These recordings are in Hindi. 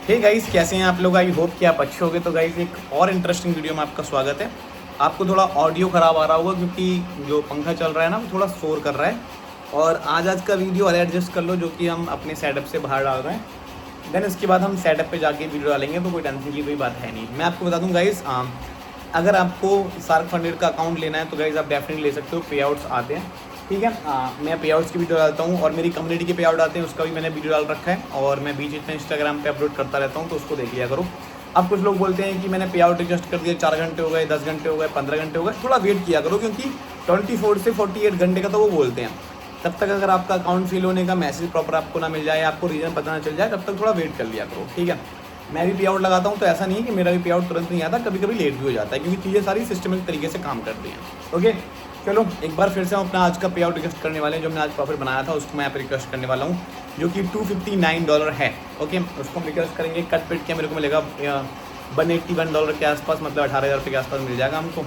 हे गाइस, कैसे हैं आप लोग? आई होप कि आप अच्छे होंगे। तो गाइस, एक और इंटरेस्टिंग वीडियो में आपका स्वागत है। आपको थोड़ा ऑडियो ख़राब आ रहा होगा क्योंकि जो पंखा चल रहा है ना वो थोड़ा शोर कर रहा है। और आज का वीडियो अलग एडजस्ट कर लो, जो कि हम अपने सेटअप से बाहर डाल रहे हैं। देन इसके बाद हम सेटअप पे जाके वीडियो डालेंगे, तो कोई टेंशन की कोई बात है नहीं। मैं आपको बता दूँ गाइस, अगर आपको शार्क फंडेड का अकाउंट लेना है तो गाइस आप डेफिनेटली ले सकते हो। पे आउट्स आते हैं, ठीक है। मैं पे आउट्स की वीडियो डालता हूँ और मेरी कम्युनिटी के पे आउट आते हैं, उसका भी मैंने वीडियो डाल रखा है। और मैं बीच में इंस्टाग्राम पे अपलोड करता रहता हूँ, तो उसको देख लिया करो। अब कुछ लोग बोलते हैं कि मैंने पे आउट एडजस्ट कर दिया, 4 घंटे हो गए, 10 घंटे हो गए, 15 घंटे हो गए। थोड़ा वेट किया करो, क्योंकि 24 से 48 घंटे का तो वो बोलते हैं। तब तक अगर आपका अकाउंट फिल होने का मैसेज प्रॉपर आपको ना मिल जाए, आपको रीज़न पता ना चल जाए, तब तक थोड़ा वेट कर लिया करो, ठीक है। मैं भी पे आउट लगाता हूँ, तो ऐसा नहीं है कि मेरा भी पे आउट तुरंत नहीं आता, कभी कभी लेट भी हो जाता है, क्योंकि चीज़ें सारी सिस्टमिक तरीके से काम करती हैं। ओके, चलो एक बार फिर से हम अपना आज का पे आउट रिक्वेस्ट करने वाले हैं। जो मैंने आज प्रॉफिट बनाया था उसको मैं यहाँ पे रिक्वेस्ट करने वाला हूँ, जो कि $259 है। ओके, उसको हम रिक्वेस्ट करेंगे। कट पिट के मेरे को मिलेगा $181 के आसपास, मतलब 18,000 रुपये के आसपास मिल जाएगा हमको।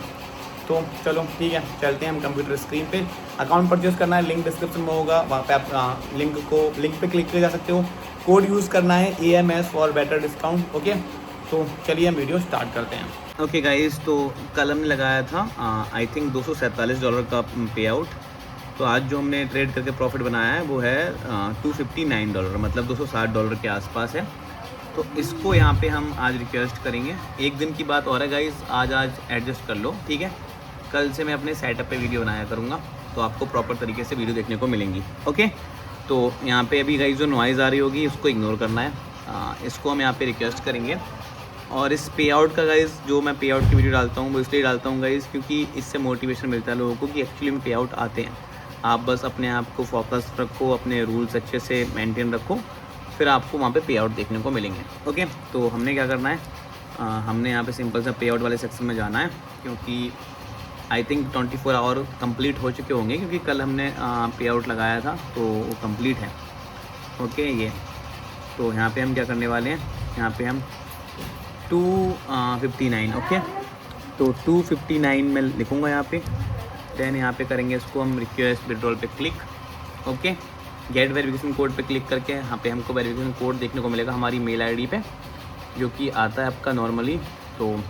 तो चलो ठीक है, चलते हैं हम कंप्यूटर स्क्रीन पे। अकाउंट परचेज करना है, लिंक डिस्क्रिप्शन में होगा, वहाँ पे आप लिंक पे क्लिक कर जा सकते हो। कोड यूज़ करना है AMS for better discount. Okay, तो चलिए हम वीडियो स्टार्ट करते हैं। ओके गाइस, तो कल हमने लगाया था आई थिंक $247 का पे आउट। तो आज जो हमने ट्रेड करके प्रॉफिट बनाया है वो है $259, मतलब $260 के आसपास है। तो इसको यहाँ पे हम आज रिक्वेस्ट करेंगे। एक दिन की बात और है गाइस, आज एडजस्ट कर लो, ठीक है। कल से मैं अपने सेटअप पे वीडियो बनाया करूँगा, तो आपको प्रॉपर तरीके से वीडियो देखने को मिलेंगी। ओके, तो यहाँ पे अभी गाइस जो नॉइज़ आ रही होगी उसको इग्नोर करना है। इसको हम यहाँ पे रिक्वेस्ट करेंगे। और इस पे आउट का गाइस, जो मैं पे आउट की वीडियो डालता हूँ वो इसलिए डालता हूँ गाइस, क्योंकि इससे मोटिवेशन मिलता है लोगों को कि एक्चुअली में पे आउट आते हैं। आप बस अपने आप को फोकस रखो, अपने रूल्स अच्छे से मेंटेन रखो, फिर आपको वहाँ पे आउट देखने को मिलेंगे। ओके, तो हमने क्या करना है, हमने यहाँ पे सिंपल सा पे आउट वाले सेक्शन में जाना है, क्योंकि आई थिंक 24 आवर कंप्लीट हो चुके होंगे, क्योंकि कल हमने पे आउट लगाया था तो वो कंप्लीट है। ओके, ये तो यहाँ पे हम क्या करने वाले हैं, यहाँ पे हम 259, ओके, तो 259 में लिखूँगा यहाँ पे। देन यहाँ पे करेंगे इसको हम रिक्वेस्ट विड्रॉल पे click. Okay, get verification code पे क्लिक करके यहाँ पे हमको वेरिफिकेशन कोड देखने को मिलेगा हमारी मेल आईडी पे, जो कि आता है आपका नॉर्मली। तो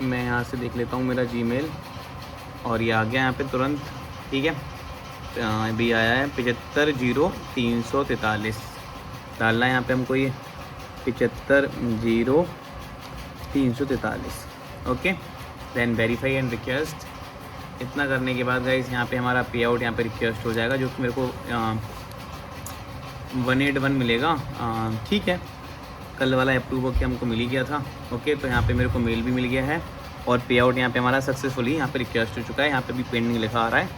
मैं यहाँ से देख लेता हूँ मेरा जीमेल, और ये आ गया यहाँ पे तुरंत, ठीक है। अभी आया है 750343 डालना है यहाँ पे हमको, ये 750343। Okay, then verify and request. इतना करने के बाद गाइस यहाँ पे हमारा पे आउट यहाँ पे रिक्वेस्ट हो जाएगा, जो कि मेरे को 181 मिलेगा, ठीक है। कल वाला अप्रूव होकर हमको मिल ही गया था। ओके, तो यहाँ पे मेरे को मेल भी मिल गया है, और पे आउट यहाँ पे हमारा सक्सेसफुली यहाँ पे रिक्वेस्ट हो चुका है। यहाँ पे भी पेंडिंग लिखा आ रहा है,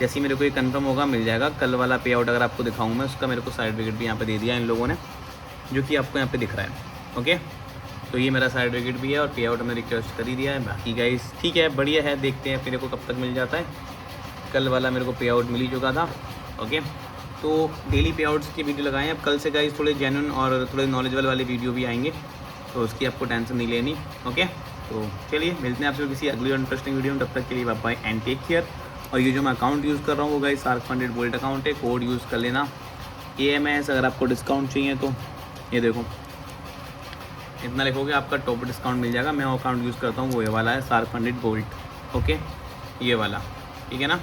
जैसे ही मेरे को ये कंफर्म होगा मिल जाएगा। कल वाला पे आउट अगर आपको दिखाऊँ मैं, उसका मेरे को सर्टिफिकेट भी यहाँ पे दे दिया इन लोगों ने, जो कि आपको यहाँ पे दिख रहा है। ओके, तो ये मेरा सर्टिफिकेट भी है और पे आउट हमने रिक्वेस्ट कर ही दिया है। बाकी गाइस ठीक है, बढ़िया है, देखते हैं मेरे को कब तक मिल जाता है। कल वाला मेरे को पे आउट मिल ही चुका था। ओके, तो डेली पे आउट्स की वीडियो लगाएं अब कल से गाइस, थोड़े जेन्युइन और थोड़े नॉलेजेबल वाले वीडियो भी आएंगे, तो उसकी आपको टेंशन नहीं लेनी। ओके, तो चलिए मिलते हैं आपसे किसी अगली और इंटरेस्टिंग वीडियो में। तब तक के लिए बाय एंड टेक केयर। और ये जो मैं अकाउंट यूज़ कर रहा हूँ वो guys shark funded wallet account है, कोड यूज़ कर लेना AMS। अगर आपको डिस्काउंट चाहिए तो ये देखो, इतना लिखोगे आपका टॉप डिस्काउंट मिल जाएगा। मैं वो अकाउंट यूज़ करता हूँ, वो ये वाला है शार्क फंडेड गोल्ड। ओके, ये वाला, ठीक है ना।